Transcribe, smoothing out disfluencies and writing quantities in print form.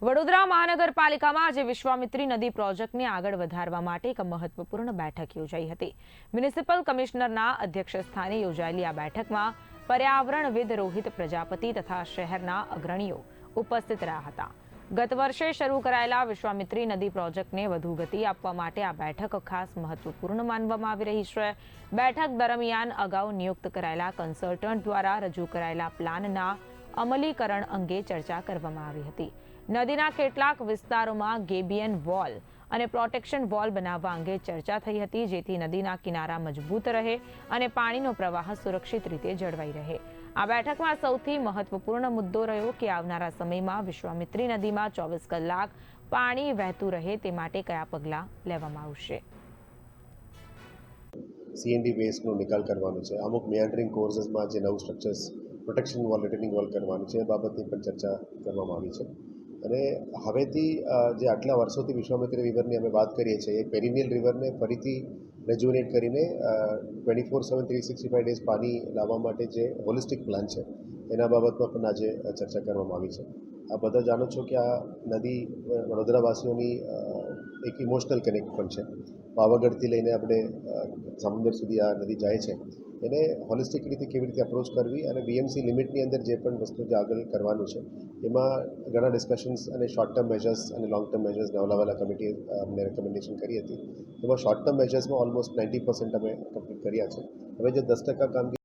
વડોદરા મહાનગરપાલિકામાં આજે વિશ્વામિત્રી નદી પ્રોજેક્ટને આગળ વધારવા માટે એક મહત્વપૂર્ણ બેઠક યોજાઈ હતી। મ્યુનિસિપલ કમિશનરના અધ્યક્ષસ્થાને યોજાયેલી આ બેઠકમાં પર્યાવરણવિદ રોહિત પ્રજાપતિ તથા શહેરના અગ્રણીઓ ઉપસ્થિત રહ્યા હતા। ગત વર્ષે શરૂ કરાયેલા વિશ્વામિત્રી નદી પ્રોજેક્ટને વધુ ગતિ આપવા માટે આ બેઠક ખાસ મહત્વપૂર્ણ માનવામાં આવી રહી છે। બેઠક દરમિયાન અગાઉ નિયુક્ત કરાયેલા કન્સલ્ટન્ટ દ્વારા રજૂ કરાયેલા પ્લાનના અમલીકરણ અંગે ચર્ચા કરવામાં આવી હતી। નદીના કેટલાક વિસ્તારોમાં ગેબિયન વોલ અને પ્રોટેક્શન વોલ બનાવવા અંગે ચર્ચા થઈ હતી, જેથી નદીના કિનારા મજબૂત રહે અને પાણીનો પ્રવાહ સુરક્ષિત રીતે જળવાઈ રહે। આ બેઠકમાં સૌથી મહત્વપૂર્ણ મુદ્દો રહ્યો કે આવનારા સમયમાં વિશ્વામિત્રી નદીમાં 24 કલાક પાણી વહેતું રહે તે માટે કયા પગલાં લેવામાં આવશે। સીએનડી વેસ્ટનો નિકાલ કરવાનો છે, અમુક મેન્ડરિંગ કોર્સમાં જે નવું structures protection wall returning wall કરવાનું છે એ બાબતની પણ ચર્ચા કરવામાં આવી છે। અને હવેથી જે આટલા વર્ષોથી વિશ્વામિત્રી રિવરની અમે વાત કરીએ છીએ એ પેરિનિયલ રિવરને ફરીથી રેજ્યુનેટ કરીને 24/7 365 ડેઝ પાણી લાવવા માટે જે હોલિસ્ટિક પ્લાન છે એના બાબતમાં પણ આજે ચર્ચા કરવામાં આવી છે। આ બધા જાણો છો કે આ નદી વડોદરાવાસીઓની એક ઇમોશનલ કનેક્ટ પણ છે। પાવાગઢથી લઈને આપણે સમુદ્ર સુધી આ નદી જાય છે, એને હોલિસ્ટિક રીતે કેવી રીતે અપ્રોચ કરવી અને બીએમસી લિમિટની અંદર જે પણ વસ્તુ જે આગળ કરવાનું છે એમાં ઘણા ડિસ્કશન્સ અને શોર્ટ ટર્મ મેજર્સ અને long term measures Navlawala committee અમને રેકમેન્ડેશન કરી હતી। એમાં શોર્ટ ટર્મ મેજર્સમાં ઓલમોસ્ટ 90% અમે કમ્પ્લીટ કર્યા છે। હવે જે 10% કામગીરી